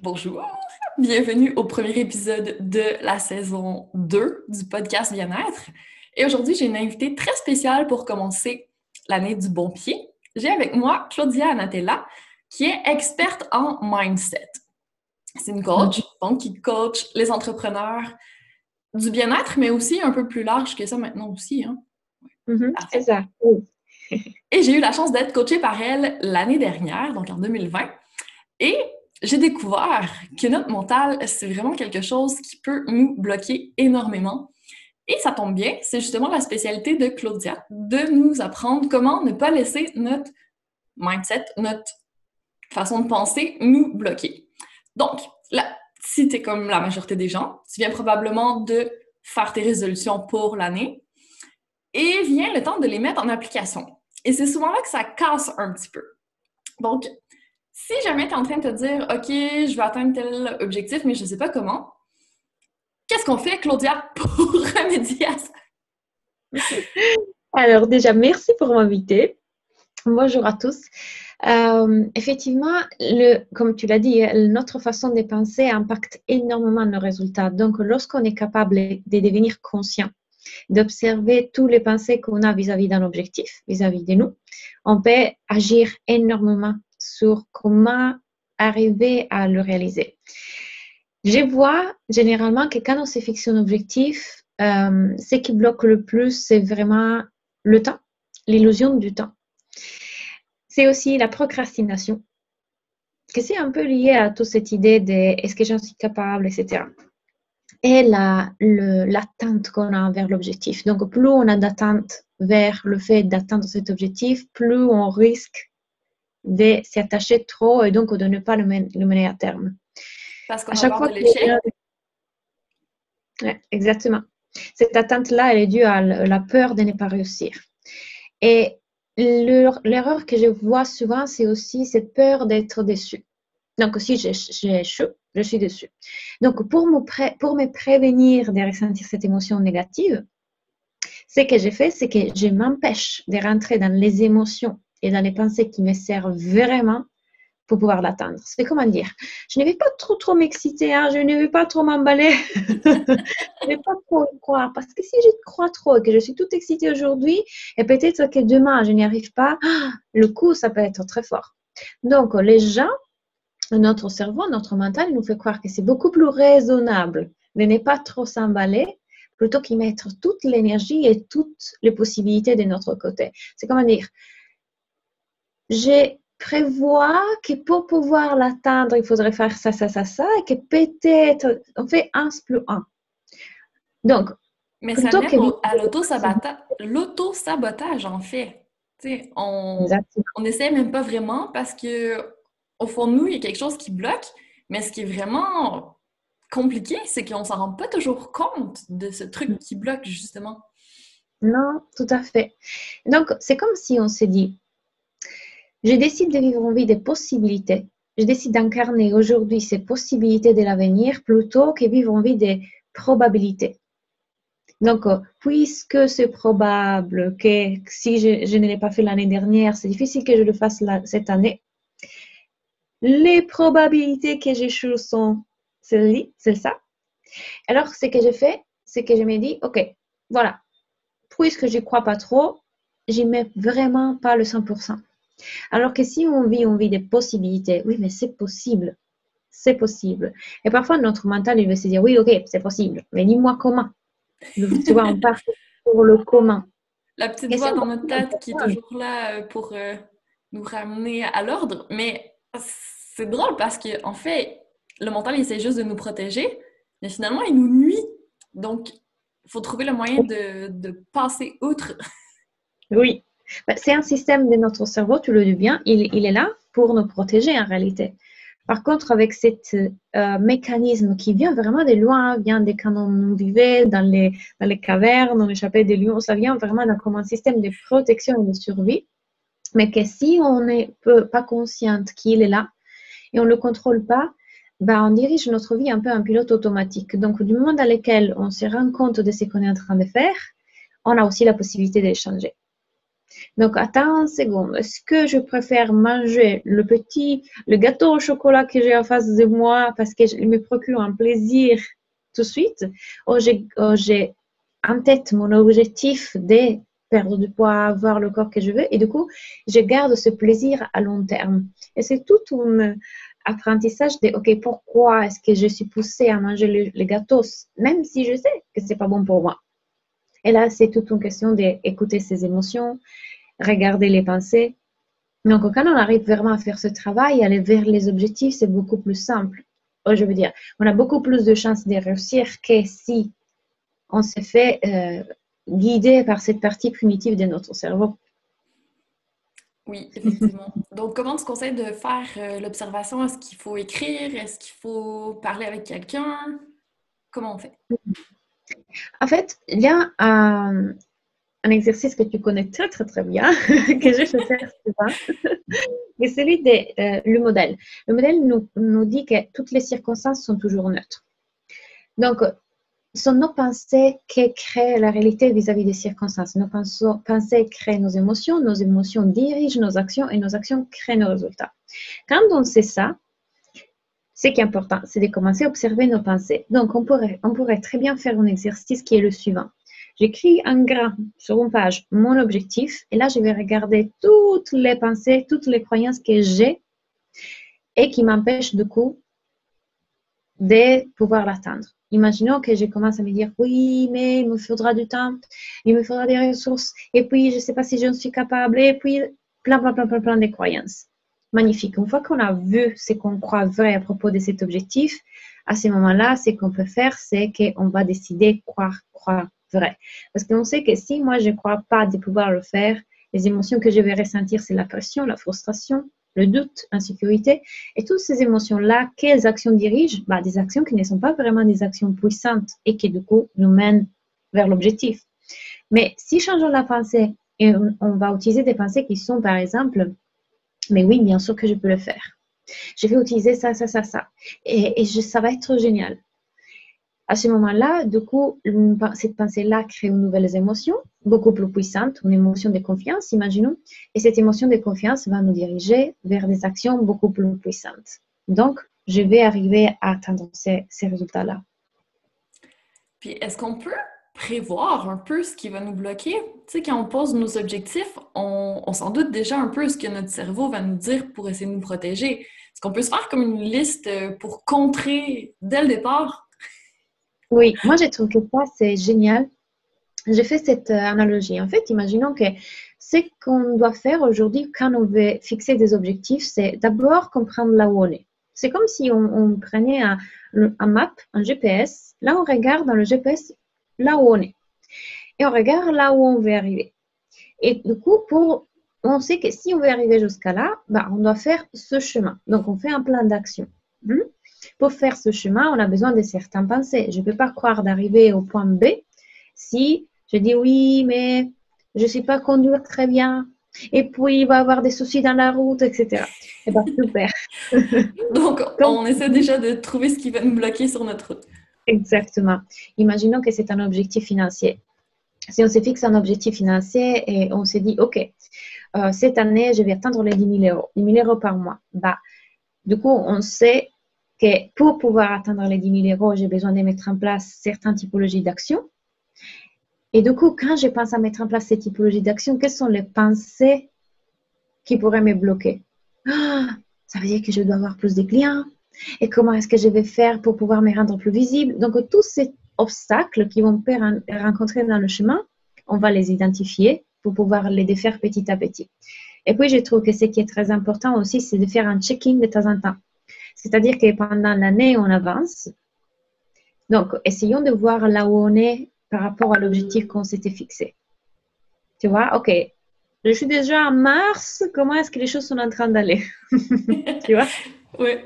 Bonjour, bienvenue au premier épisode de la saison 2 du podcast Bien-être. Et aujourd'hui, j'ai une invitée très spéciale pour commencer l'année du bon pied. J'ai avec moi Claudia Anatella, qui est experte en mindset. C'est une coach, donc qui coach les entrepreneurs du bien-être, mais aussi un peu plus large que ça maintenant aussi. Hein? C'est ça. Oui. Et j'ai eu la chance d'être coachée par elle l'année dernière, donc en 2020. Et j'ai découvert que notre mental, c'est vraiment quelque chose qui peut nous bloquer énormément. Et ça tombe bien, c'est justement la spécialité de Claudia, de nous apprendre comment ne pas laisser notre mindset, notre façon de penser nous bloquer. Donc, là, si tu es comme la majorité des gens, tu viens probablement de faire tes résolutions pour l'année et vient le temps de les mettre en application. Et c'est souvent là que ça casse un petit peu. Donc, si jamais tu es en train de te dire « OK, je vais atteindre tel objectif, mais je ne sais pas comment », qu'est-ce qu'on fait, Claudia, pour remédier à ça? Alors déjà, merci pour m'inviter. Bonjour à tous. Effectivement, comme tu l'as dit, notre façon de penser impacte énormément nos résultats. Donc, lorsqu'on est capable de devenir conscient, d'observer tous les pensées qu'on a vis-à-vis d'un objectif, vis-à-vis de nous, on peut agir énormément sur comment arriver à le réaliser. Je vois généralement que quand on se fixe un objectif, ce qui bloque le plus, c'est vraiment le temps, l'illusion du temps. C'est aussi la procrastination, que c'est un peu lié à toute cette idée de est-ce que j'en suis capable, etc. Et l'attente qu'on a vers l'objectif. Donc, plus on a d'attente vers le fait d'atteindre cet objectif, plus on risque de s'y attacher trop et donc de ne pas le mener à terme. Parce qu'on a peur de l'échec? Ouais, exactement. Cette attente-là, elle est due à la peur de ne pas réussir. Et l'erreur que je vois souvent, c'est aussi cette peur d'être déçu. Donc, si j'échoue, je suis déçue. Donc, pour me prévenir de ressentir cette émotion négative, ce que j'ai fait, c'est que je m'empêche de rentrer dans les émotions et dans les pensées qui me servent vraiment pour pouvoir l'atteindre. C'est comment dire, je ne vais pas trop m'exciter, hein, je ne vais pas trop m'emballer, je ne vais pas trop y croire, parce que si je crois trop et que je suis toute excitée aujourd'hui, et peut-être que demain je n'y arrive pas, le coup, ça peut être très fort. Donc, les gens, notre cerveau, notre mental, il nous fait croire que c'est beaucoup plus raisonnable de ne pas trop s'emballer plutôt qu'y mettre toute l'énergie et toutes les possibilités de notre côté. C'est comment dire, j'ai prévoit que pour pouvoir l'atteindre, il faudrait faire ça, et que peut-être on fait 1 plus 1. Donc, mais ça mène à l'auto-sabotage, en fait. On n'essaie même pas vraiment parce que au fond de nous, il y a quelque chose qui bloque, mais ce qui est vraiment compliqué, c'est qu'on s'en rend pas toujours compte de ce truc qui bloque, justement. Non, tout à fait. Donc, c'est comme si on s'est dit, je décide de vivre une vie des possibilités. Je décide d'incarner aujourd'hui ces possibilités de l'avenir plutôt que vivre une vie des probabilités. Donc, puisque c'est probable que si je ne l'ai pas fait l'année dernière, c'est difficile que je le fasse cette année, les probabilités que j'échoue sont ça. Alors, ce que je fais, c'est que je me dis, OK, voilà, puisque je n'y crois pas trop, j'y mets vraiment pas le 100%. Alors que si on vit des possibilités, oui, mais c'est possible. C'est possible. Et parfois, notre mental, il veut se dire, oui, ok, c'est possible, mais dis-moi comment. Tu vois, on part pour le comment. La petite voix dans notre tête qui est toujours là pour nous ramener à l'ordre. Mais c'est drôle parce qu'en fait, le mental, il essaie juste de nous protéger, mais finalement, il nous nuit. Donc, il faut trouver le moyen de passer outre. Oui. C'est un système de notre cerveau, tu le dis bien, il est là pour nous protéger en réalité. Par contre, avec ce mécanisme qui vient vraiment de loin, vient de quand on vivait dans les cavernes, on échappait des lions, ça vient vraiment comme un système de protection et de survie, mais que si on n'est pas consciente qu'il est là et on ne le contrôle pas, on dirige notre vie un peu en pilote automatique. Donc, du moment dans lequel on se rend compte de ce qu'on est en train de faire, on a aussi la possibilité de changer. Donc, attends une seconde. Est-ce que je préfère manger le gâteau au chocolat que j'ai en face de moi parce qu'il me procure un plaisir tout de suite, ou j'ai en tête mon objectif de perdre du poids, avoir le corps que je veux, et du coup, je garde ce plaisir à long terme. Et c'est tout un apprentissage de, OK, pourquoi est-ce que je suis poussée à manger le gâteau, même si je sais que c'est pas bon pour moi. Et là, c'est toute une question d'écouter ses émotions, regarder les pensées. Donc, quand on arrive vraiment à faire ce travail, aller vers les objectifs, c'est beaucoup plus simple. Je veux dire, on a beaucoup plus de chances de réussir que si on se fait guider par cette partie primitive de notre cerveau. Oui, effectivement. Donc, comment tu conseilles de faire l'observation? Est-ce qu'il faut écrire? Est-ce qu'il faut parler avec quelqu'un? Comment on fait? En fait, il y a un exercice que tu connais très, très, très bien, que je fais faire souvent, et celui du modèle. Le modèle nous dit que toutes les circonstances sont toujours neutres. Donc, ce sont nos pensées qui créent la réalité vis-à-vis des circonstances. Nos pensées créent nos émotions dirigent nos actions et nos actions créent nos résultats. Quand on sait ça, ce qui est important, c'est de commencer à observer nos pensées. Donc, on pourrait très bien faire un exercice qui est le suivant. J'écris en grand sur une page mon objectif et là, je vais regarder toutes les pensées, toutes les croyances que j'ai et qui m'empêchent du coup de pouvoir l'atteindre. Imaginons que je commence à me dire oui, mais il me faudra du temps, il me faudra des ressources, et puis je ne sais pas si je suis capable, et puis plein de croyances. Magnifique. Une fois qu'on a vu ce qu'on croit vrai à propos de cet objectif, à ce moment-là, ce qu'on peut faire, c'est qu'on va décider croire vrai. Parce qu'on sait que si moi je ne crois pas de pouvoir le faire, les émotions que je vais ressentir, c'est la pression, la frustration, le doute, l'insécurité. Et toutes ces émotions-là, quelles actions dirigent? Des actions qui ne sont pas vraiment des actions puissantes et qui, du coup, nous mènent vers l'objectif. Mais si changeons la pensée et on va utiliser des pensées qui sont, par exemple, mais oui, bien sûr que je peux le faire. Je vais utiliser ça. Et ça va être génial. À ce moment-là, du coup, cette pensée-là crée une nouvelle émotion, beaucoup plus puissante, une émotion de confiance, imaginons. Et cette émotion de confiance va nous diriger vers des actions beaucoup plus puissantes. Donc, je vais arriver à atteindre ces résultats-là. Puis, est-ce qu'on peut prévoir un peu ce qui va nous bloquer? Tu sais, quand on pose nos objectifs, on s'en doute déjà un peu ce que notre cerveau va nous dire pour essayer de nous protéger. Est-ce qu'on peut se faire comme une liste pour contrer dès le départ? Oui, moi, je trouve que ça, c'est génial. Je fais cette analogie. En fait, imaginons que ce qu'on doit faire aujourd'hui quand on veut fixer des objectifs, c'est d'abord comprendre là où on est. C'est comme si on prenait un map, un GPS. Là, on regarde dans le GPS là où on est. Et on regarde là où on veut arriver. Et du coup, on sait que si on veut arriver jusqu'à là, on doit faire ce chemin. Donc, on fait un plan d'action. Pour faire ce chemin, on a besoin de certaines pensées. Je ne peux pas croire d'arriver au point B si je dis oui, mais je ne sais pas conduire très bien. Et puis, il va y avoir des soucis dans la route, etc. Eh bien, super. Donc, Donc, on essaie déjà de trouver ce qui va nous bloquer sur notre route. exactement. Imaginons que c'est un objectif financier. Si on se fixe un objectif financier et on se dit, OK, cette année, je vais atteindre les 10 000 euros, 10 000 euros par mois. Du coup, on sait que pour pouvoir atteindre les 10 000 euros, j'ai besoin de mettre en place certaines typologies d'actions. Et du coup, quand je pense à mettre en place ces typologies d'actions, quelles sont les pensées qui pourraient me bloquer? Ça veut dire que je dois avoir plus de clients. Et comment est-ce que je vais faire pour pouvoir me rendre plus visible? Donc, tous ces obstacles qui vont me rencontrer dans le chemin, on va les identifier pour pouvoir les défaire petit à petit. Et puis, je trouve que ce qui est très important aussi, c'est de faire un check-in de temps en temps. C'est-à-dire que pendant l'année, on avance. Donc, essayons de voir là où on est par rapport à l'objectif qu'on s'était fixé. Tu vois, OK, je suis déjà en mars, comment est-ce que les choses sont en train d'aller? Tu vois? Oui.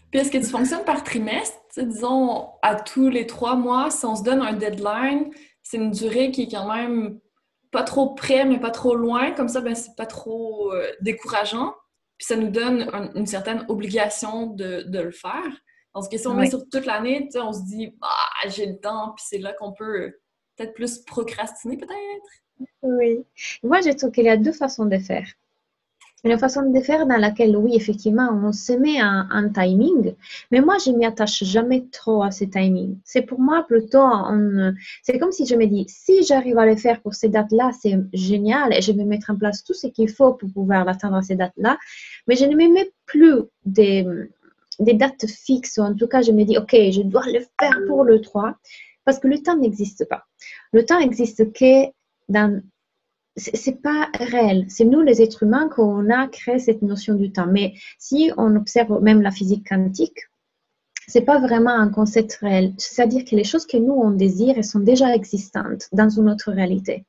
Puis est-ce que tu fonctionnes par trimestre? Tu sais, disons, à tous les 3 mois, si on se donne un deadline, c'est une durée qui est quand même pas trop près, mais pas trop loin. Comme ça, ben, c'est pas trop décourageant. Puis ça nous donne une certaine obligation de le faire. Parce que si on met Oui. sur toute l'année, on se dit, j'ai le temps, puis c'est là qu'on peut peut-être plus procrastiner, peut-être. Oui. Moi, je trouve qu'il y a deux façons de faire. Une façon de faire dans laquelle, oui, effectivement, on se met un timing, mais moi, je m'y attache jamais trop à ce timing. C'est pour moi plutôt, c'est comme si je me dis, si j'arrive à le faire pour ces dates-là, c'est génial et je vais mettre en place tout ce qu'il faut pour pouvoir l'atteindre à ces dates-là, mais je ne me mets plus des dates fixes, ou en tout cas, je me dis, OK, je dois le faire pour le 3, parce que le temps n'existe pas. Le temps n'existe que dans c'est pas réel. C'est nous, les êtres humains, qu'on a créé cette notion du temps. Mais si on observe même la physique quantique, c'est pas vraiment un concept réel. C'est-à-dire que les choses que nous, on désire, elles sont déjà existantes dans une autre réalité.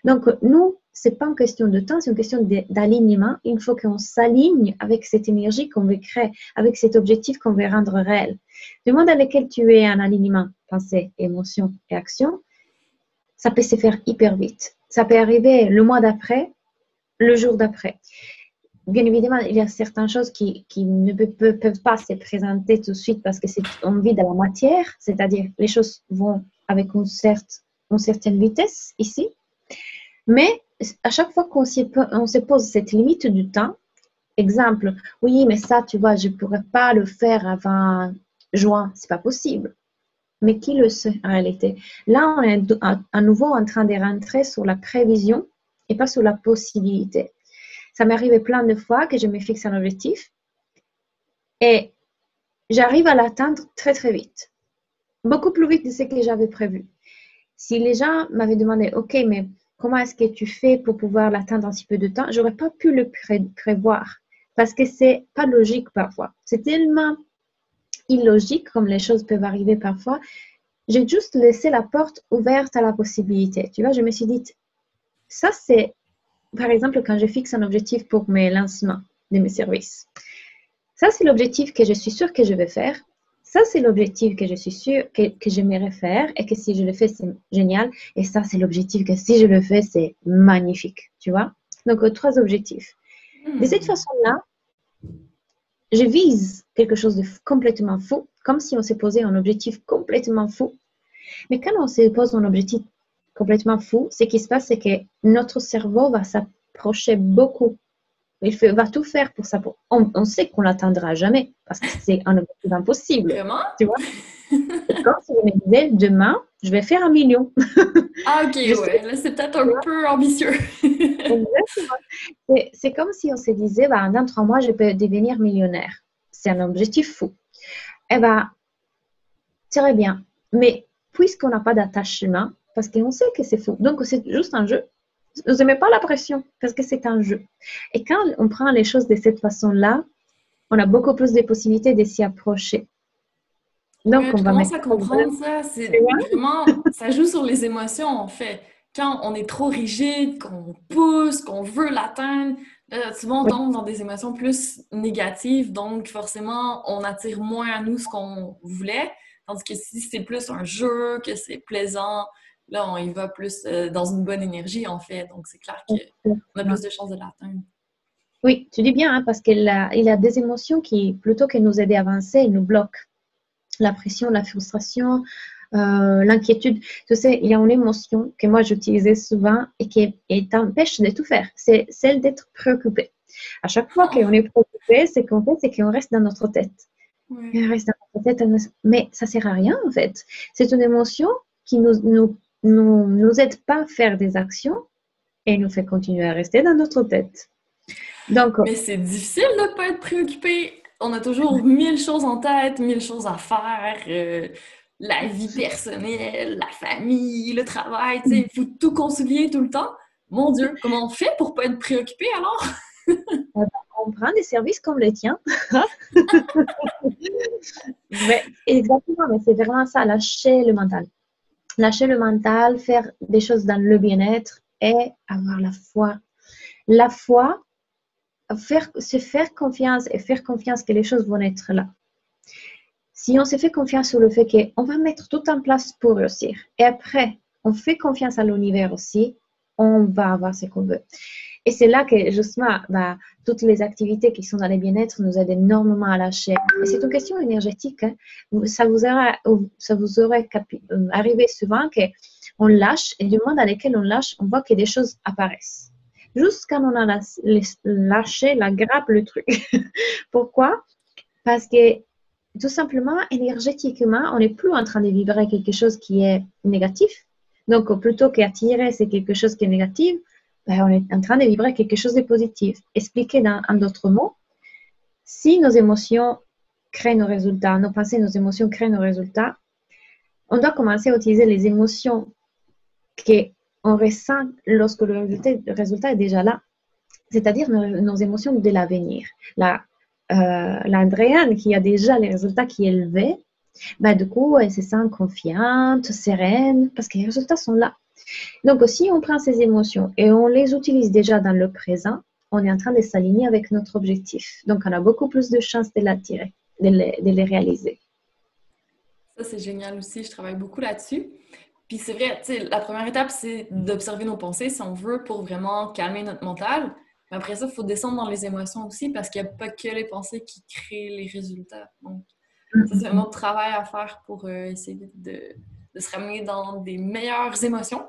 Donc, nous, c'est pas une question de temps, c'est une question d'alignement. Il faut qu'on s'aligne avec cette énergie qu'on veut créer, avec cet objectif qu'on veut rendre réel. Du moment dans lequel tu es en alignement, pensée, émotion et action, ça peut se faire hyper vite. Ça peut arriver le mois d'après, le jour d'après. Bien évidemment, il y a certaines choses qui ne peuvent pas se présenter tout de suite parce que on vit dans la matière, c'est-à-dire les choses vont avec une certaine vitesse ici. Mais à chaque fois qu'on se pose cette limite du temps, exemple, oui, mais ça, tu vois, je ne pourrais pas le faire avant juin, c'est pas possible. Mais qui le sait en réalité? Là, on est à nouveau en train de rentrer sur la prévision et pas sur la possibilité. Ça m'est arrivé plein de fois que je me fixe un objectif et j'arrive à l'atteindre très très vite. Beaucoup plus vite de ce que j'avais prévu. Si les gens m'avaient demandé, OK, mais comment est-ce que tu fais pour pouvoir l'atteindre en si peu de temps? Je n'aurais pas pu le prévoir parce que c'est pas logique parfois. C'est tellement illogique comme les choses peuvent arriver parfois. J'ai juste laissé la porte ouverte à la possibilité. Tu vois, je me suis dit, ça c'est, par exemple, quand je fixe un objectif pour mes lancements de mes services. Ça, c'est l'objectif que je suis sûre que je vais faire. Ça, c'est l'objectif que je suis sûre que j'aimerais faire et que si je le fais, c'est génial. Et ça, c'est l'objectif que si je le fais, c'est magnifique. Tu vois? Donc, trois objectifs. De cette façon-là, je vise quelque chose de complètement fou, comme si on s'est posé un objectif complètement fou. Mais quand on se pose un objectif complètement fou, ce qui se passe, c'est que notre cerveau va s'approcher beaucoup. Il va tout faire pour ça. On sait qu'on ne l'atteindra jamais parce que c'est un objectif impossible. Vraiment? Tu vois? C'est comme si je me disais, demain, je vais faire 1 million. Ah, ok, ouais. Là, c'est peut-être un peu ambitieux. Exactement. C'est comme si on se disait, bah, dans 3 mois, je peux devenir millionnaire. C'est un objectif fou. Eh bien, très bien. Mais puisqu'on n'a pas d'attachement, parce qu'on sait que c'est fou, donc c'est juste un jeu. Ne vous pas la pression parce que c'est un jeu. Et quand on prend les choses de cette façon-là, on a beaucoup plus de possibilités de s'y approcher. Donc, je commence à comprendre ça. C'est vraiment, ça joue sur les émotions, en fait. Quand on est trop rigide, qu'on pousse, qu'on veut l'atteindre, souvent on tombe dans des émotions plus négatives. Donc, forcément, on attire moins à nous ce qu'on voulait. Tandis que si c'est plus un jeu, que c'est plaisant, là, on y va plus dans une bonne énergie, en fait. Donc, c'est clair qu'on a plus de chances de l'atteindre. Oui, tu dis bien, hein, parce qu'il y a des émotions qui, plutôt que nous aider à avancer, nous bloquent. La pression, la frustration, l'inquiétude. Tu sais, il y a une émotion que moi j'utilisais souvent et qui t'empêche de tout faire. C'est celle d'être préoccupé. À chaque fois qu'on est préoccupé, c'est qu'on reste dans notre tête. On reste dans notre tête, mais ça ne sert à rien en fait. C'est une émotion qui nous aide pas à faire des actions et nous fait continuer à rester dans notre tête. Donc, mais c'est difficile de ne pas être préoccupé. On a toujours 1000 choses en tête, 1000 choses à faire. La vie personnelle, la famille, le travail, tu sais, il faut tout concilier tout le temps. Mon Dieu, comment on fait pour ne pas être préoccupé alors? On prend des services comme les tiens. Mais, exactement, mais c'est vraiment ça, lâcher le mental. Lâcher le mental, faire des choses dans le bien-être et avoir la foi. La foi, se faire confiance et faire confiance que les choses vont être là. Si on se fait confiance sur le fait qu'on va mettre tout en place pour réussir et après, on fait confiance à l'univers aussi, on va avoir ce qu'on veut. Et c'est là que, justement, toutes les activités qui sont dans le bien-être nous aident énormément à lâcher. Et c'est une question énergétique. Hein. Ça vous aurait arrivé souvent que On lâche et du moment dans lequel on lâche, on voit que des choses apparaissent. Juste quand on a lâché, la grappe, le truc. Pourquoi? Parce que tout simplement, énergétiquement, on n'est plus en train de vibrer quelque chose qui est négatif. Donc, plutôt qu'attirer, c'est quelque chose qui est négatif, ben, on est en train de vibrer quelque chose de positif. Expliqué en d'autres mots, si nos émotions créent nos résultats, nos pensées, nos émotions créent nos résultats, on doit commencer à utiliser les émotions qu'on ressent lorsque le résultat est déjà là, c'est-à-dire nos émotions de l'avenir. L'Andréane qui a déjà les résultats qui est élevés, ben, du coup, elle se sent confiante, sereine, parce que les résultats sont là. Donc, si on prend ces émotions et on les utilise déjà dans le présent, on est en train de s'aligner avec notre objectif. Donc, on a beaucoup plus de chances de l'attirer, de les réaliser. Ça, c'est génial aussi. Je travaille beaucoup là-dessus. Puis c'est vrai, tu sais, la première étape, c'est d'observer nos pensées si on veut pour vraiment calmer notre mental. Mais après ça, il faut descendre dans les émotions aussi parce qu'il n'y a pas que les pensées qui créent les résultats. Donc, ça, c'est un autre travail à faire pour essayer de se ramener dans des meilleures émotions.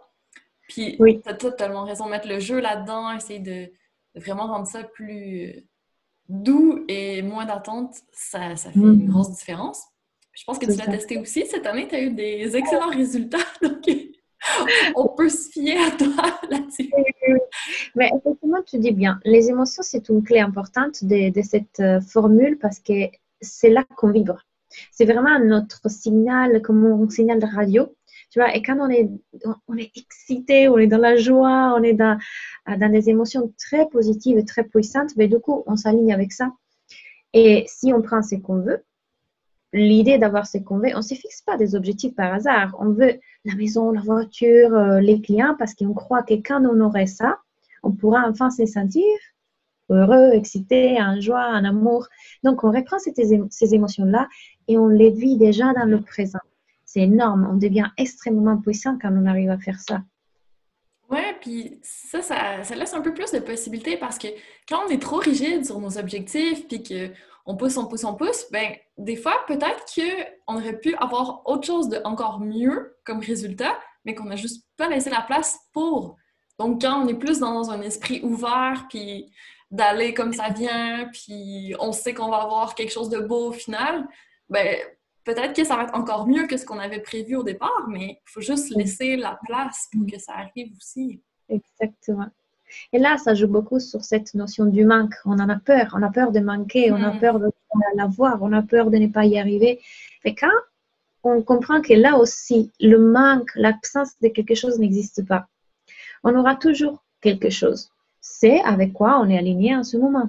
Puis, Oui, tu as totalement raison, mettre le jeu là-dedans, essayer de vraiment rendre ça plus doux et moins d'attente, ça fait une grosse différence. Je pense que tu l'as tout à testé aussi. Cette année, tu as eu des excellents résultats. Donc, on peut se fier à toi là-dessus. fait. Mais effectivement, tu dis bien, les émotions, c'est une clé importante de cette formule parce que c'est là qu'on vibre. C'est vraiment notre signal, comme un signal de radio. Tu vois, et quand on est excité, on est dans la joie, on est dans des émotions très positives et très puissantes, mais du coup, on s'aligne avec ça. Et si on prend ce qu'on veut, l'idée d'avoir ce qu'on veut, on ne se fixe pas des objectifs par hasard. On veut la maison, la voiture, les clients, parce qu'on croit que quand on aurait ça, on pourra enfin se sentir heureux, excité, en joie, en amour. Donc, on reprend ces émotions-là et on les vit déjà dans le présent. C'est énorme. On devient extrêmement puissant quand on arrive à faire ça. Ouais, puis ça laisse un peu plus de possibilités parce que quand on est trop rigide sur nos objectifs, puis qu'on pousse, on pousse, on pousse, ben des fois, peut-être qu'on aurait pu avoir autre chose de encore mieux comme résultat, mais qu'on n'a juste pas laissé la place pour. Donc, quand on est plus dans un esprit ouvert, puis d'aller comme ça vient, puis on sait qu'on va avoir quelque chose de beau au final, ben peut-être que ça va être encore mieux que ce qu'on avait prévu au départ, mais il faut juste laisser la place pour que ça arrive aussi. Exactement. Et là, ça joue beaucoup sur cette notion du manque. On en a peur. On a peur de manquer. On a peur de ne pas l'avoir. On a peur de ne pas y arriver. Mais quand on comprend que là aussi, le manque, l'absence de quelque chose n'existe pas, on aura toujours quelque chose. C'est avec quoi on est aligné en ce moment.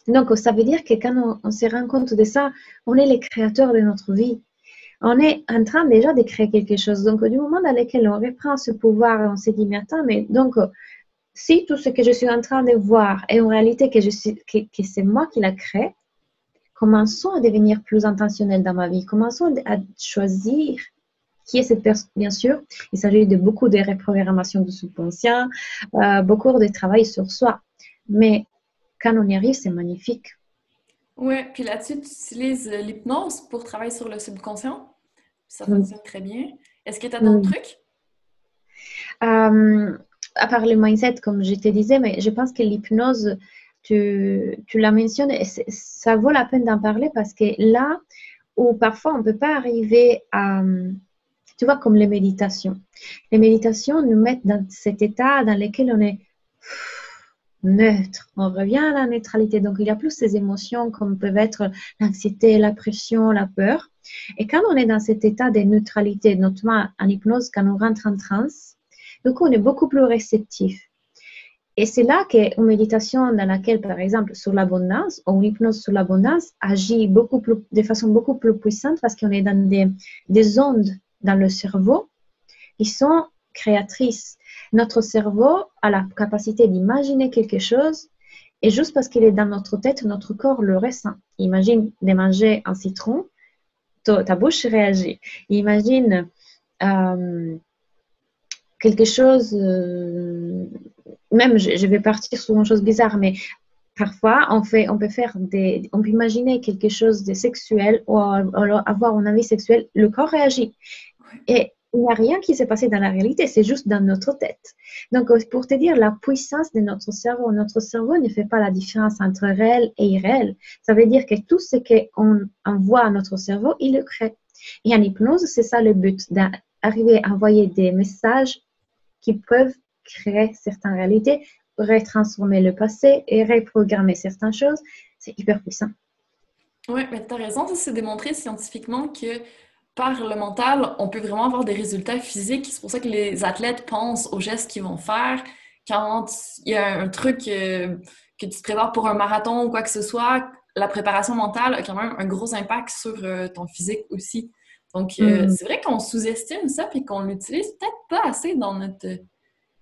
Donc, ça veut dire que quand on se rend compte de ça, on est les créateurs de notre vie. On est en train déjà de créer quelque chose. Donc, du moment dans lequel on reprend ce pouvoir, on se dit, mais attends, mais donc, si tout ce que je suis en train de voir est en réalité que c'est moi qui l'a créé, commençons à devenir plus intentionnel dans ma vie. Commençons à choisir qui est cette personne. Bien sûr, il s'agit de beaucoup de reprogrammation du subconscient, beaucoup de travail sur soi. Mais quand on y arrive, c'est magnifique. Ouais, puis là-dessus, tu utilises l'hypnose pour travailler sur le subconscient. Ça Oui. fonctionne très bien. Est-ce que tu as d'autres Oui. trucs? À part le mindset, comme je te disais, mais je pense que l'hypnose, tu la mentionnes, et ça vaut la peine d'en parler parce que là où parfois on ne peut pas arriver à, tu vois, comme les méditations. Les méditations nous mettent dans cet état dans lequel on est neutre. On revient à la neutralité. Donc, il y a plus ces émotions comme peuvent être l'anxiété, la pression, la peur. Et quand on est dans cet état de neutralité, notamment en hypnose, quand on rentre en transe, du coup, on est beaucoup plus réceptif. Et c'est là qu'une méditation dans laquelle, par exemple, sur l'abondance, ou une hypnose sur l'abondance, agit de façon beaucoup plus puissante parce qu'on est dans des ondes dans le cerveau qui sont créatrices. Notre cerveau a la capacité d'imaginer quelque chose et juste parce qu'il est dans notre tête, notre corps le ressent. Imagine de manger un citron, ta bouche réagit. Imagine quelque chose, même je vais partir sur une chose bizarre, mais parfois on peut imaginer quelque chose de sexuel ou avoir un avis sexuel, le corps réagit. Et il n'y a rien qui s'est passé dans la réalité, c'est juste dans notre tête. Donc, pour te dire la puissance de notre cerveau ne fait pas la différence entre réel et irréel. Ça veut dire que tout ce qu'on envoie à notre cerveau, il le crée. Et en hypnose, c'est ça le but, d'arriver à envoyer des messages qui peuvent créer certaines réalités, retransformer le passé et reprogrammer certaines choses. C'est hyper puissant. Oui, mais tu as raison, ça c'est démontré scientifiquement que par le mental, on peut vraiment avoir des résultats physiques. C'est pour ça que les athlètes pensent aux gestes qu'ils vont faire. Quand il y a un truc que tu te prépares pour un marathon ou quoi que ce soit, la préparation mentale a quand même un gros impact sur ton physique aussi. Donc, c'est vrai qu'on sous-estime ça et qu'on l'utilise peut-être pas assez dans notre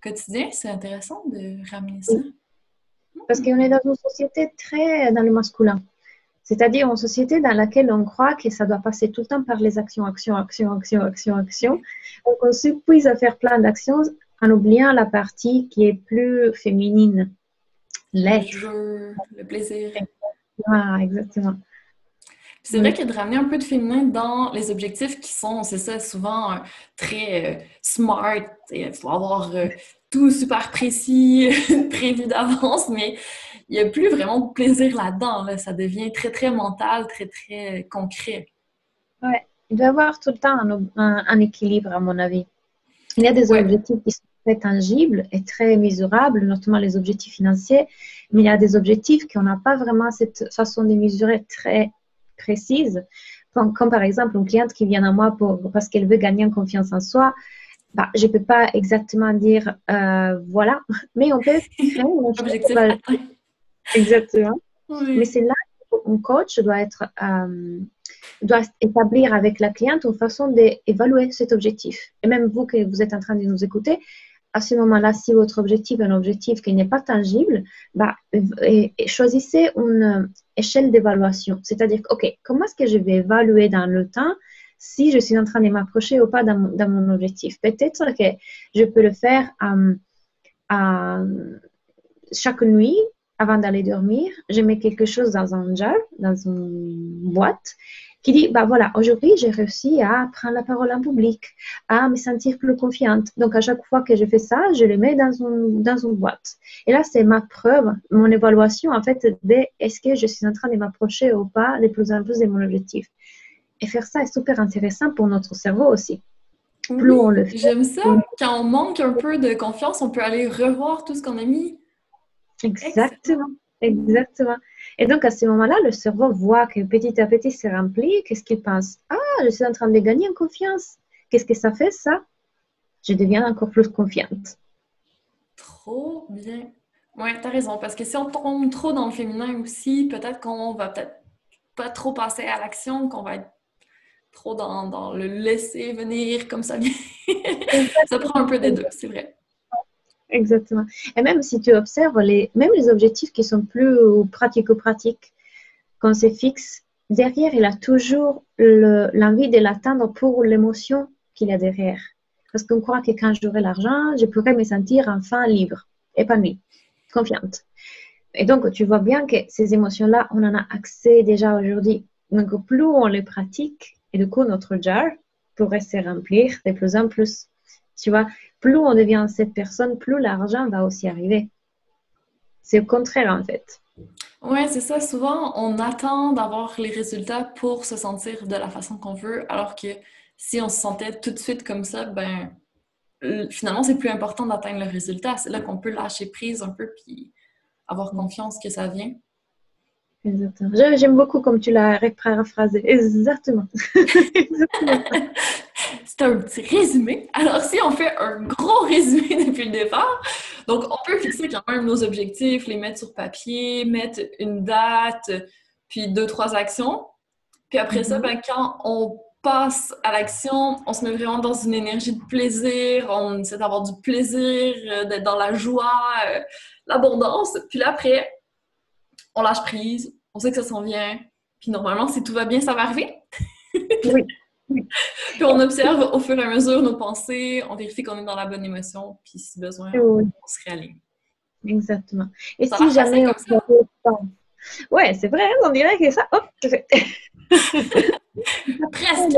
quotidien. C'est intéressant de ramener ça. Parce qu'on est dans une société très dans le masculin. C'est-à-dire une société dans laquelle on croit que ça doit passer tout le temps par les actions, actions, actions, actions, actions, actions. Donc, on s'épuise à faire plein d'actions en oubliant la partie qui est plus féminine, l'être. Le jeu, le plaisir. Ah, exactement. C'est vrai que de ramener un peu de féminin dans les objectifs qui sont, c'est ça, souvent très smart. Il faut avoir tout super précis, prévu d'avance, mais il n'y a plus vraiment de plaisir là-dedans. Là. Ça devient très, très mental, très, très concret. Ouais. Il doit y avoir tout le temps un équilibre, à mon avis. Il y a des objectifs qui sont très tangibles et très mesurables, notamment les objectifs financiers, mais il y a des objectifs qu'on n'a pas vraiment cette façon de mesurer très précise. Comme par exemple une cliente qui vient à moi parce qu'elle veut gagner en confiance en soi, bah, je ne peux pas exactement dire voilà, mais on peut créer un objectif atteint. Exactement. Oui. Mais c'est là qu'un coach doit établir avec la cliente une façon d'évaluer cet objectif. Et même vous que vous êtes en train de nous écouter, à ce moment-là, si votre objectif est un objectif qui n'est pas tangible, bah, choisissez une échelle d'évaluation. C'est-à-dire, OK, comment est-ce que je vais évaluer dans le temps si je suis en train de m'approcher ou pas dans mon objectif? Peut-être que je peux le faire chaque nuit. Avant d'aller dormir, je mets quelque chose dans un jar, dans une boîte, qui dit, bah voilà, aujourd'hui, j'ai réussi à prendre la parole en public, à me sentir plus confiante. Donc, à chaque fois que je fais ça, je le mets dans une boîte. Et là, c'est ma preuve, mon évaluation, en fait, de est-ce que je suis en train de m'approcher ou pas de plus en plus de mon objectif. Et faire ça est super intéressant pour notre cerveau aussi. Plus on le fait. J'aime ça. Quand on manque un peu de confiance, on peut aller revoir tout ce qu'on a mis. Exactement, exactement. Et donc, à ce moment-là, le cerveau voit que petit à petit, c'est rempli. Qu'est-ce qu'il pense? Ah, je suis en train de gagner en confiance. Qu'est-ce que ça fait, ça? Je deviens encore plus confiante. Trop bien. Ouais, t'as raison. Parce que si on tombe trop dans le féminin aussi, peut-être qu'on va peut-être pas trop passer à l'action, qu'on va être trop dans le laisser venir comme ça vient. Ça prend un peu des deux, c'est vrai. Exactement. Et même si tu observes, même les objectifs qui sont plus pratico-pratiques, quand c'est fixe, derrière, il a toujours l'envie de l'atteindre pour l'émotion qu'il y a derrière. Parce qu'on croit que quand j'aurai l'argent, je pourrai me sentir enfin libre, épanouie, confiante. Et donc, tu vois bien que ces émotions-là, on en a accès déjà aujourd'hui. Donc, plus on les pratique, et du coup, notre jar pourrait se remplir de plus en plus. Tu vois, plus on devient cette personne, plus l'argent va aussi arriver. C'est au contraire, en fait. Ouais, c'est ça. Souvent, on attend d'avoir les résultats pour se sentir de la façon qu'on veut, alors que si on se sentait tout de suite comme ça, ben finalement, c'est plus important d'atteindre le résultat. C'est là qu'on peut lâcher prise un peu puis avoir confiance que ça vient. Exactement. J'aime beaucoup comme tu l'as paraphrasé. Exactement. Exactement. C'est un petit résumé. Alors, si on fait un gros résumé depuis le départ, donc on peut fixer quand même nos objectifs, les mettre sur papier, mettre une date, puis 2, 3 actions. Puis après ça, ben, quand on passe à l'action, on se met vraiment dans une énergie de plaisir, on essaie d'avoir du plaisir, d'être dans la joie, l'abondance. Puis là, après, on lâche prise, on sait que ça s'en vient. Puis normalement, si tout va bien, ça va arriver. Oui. Puis on observe au fur et à mesure nos pensées, on vérifie qu'on est dans la bonne émotion, puis si besoin, Oui. on se réaligne. Exactement. Et Ça si marche jamais comme ça. Ouais, c'est vrai, on dirait que ça, hop, je fais. Presque!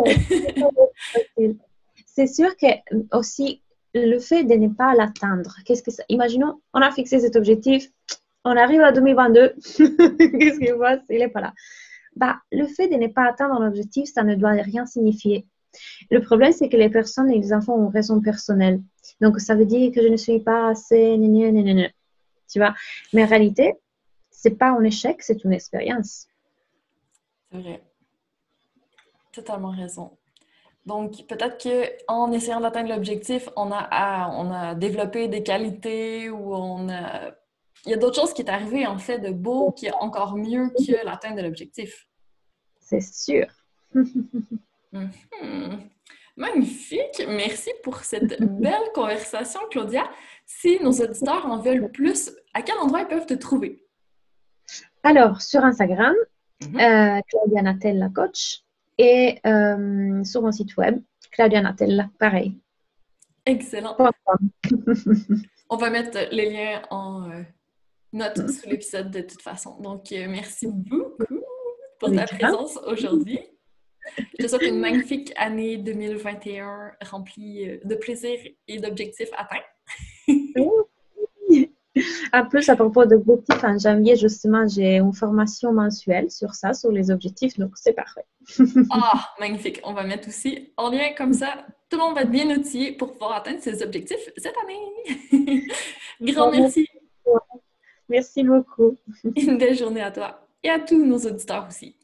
c'est sûr que aussi le fait de ne pas l'atteindre, imaginons, on a fixé cet objectif, on arrive à 2022, qu'est-ce qui se passe? Il n'est pas là. Bah, le fait de ne pas atteindre un objectif, ça ne doit rien signifier. Le problème, c'est que les personnes et les enfants ont raison personnelle. Donc, ça veut dire que je ne suis pas assez, tu vois. Mais en réalité, c'est pas un échec, c'est une expérience. C'est vrai. Totalement raison. Donc, peut-être qu'en essayant d'atteindre l'objectif, on a développé des qualités ou il y a d'autres choses qui est arrivé, en fait, de beau, qui est encore mieux que l'atteinte de l'objectif. C'est sûr. Mhm. Magnifique! Merci pour cette belle conversation, Claudia. Si nos auditeurs en veulent plus, à quel endroit ils peuvent te trouver? Alors, sur Instagram, Mhm. Claudia Natella Coach, et sur mon site web, Claudia Natella, pareil. Excellent. .com. On va mettre les liens en note sous l'épisode de toute façon. Donc, merci beaucoup pour ta présence aujourd'hui. Je te souhaite une magnifique année 2021 remplie de plaisir et d'objectifs atteints. En plus, à propos d'objectifs, en janvier, justement, j'ai une formation mensuelle sur ça, sur les objectifs, donc c'est parfait. Ah, magnifique. On va mettre aussi en lien comme ça. Tout le monde va être bien outillé pour pouvoir atteindre ses objectifs cette année. Grand merci. Merci beaucoup. Une belle journée à toi et à tous nos auditeurs aussi.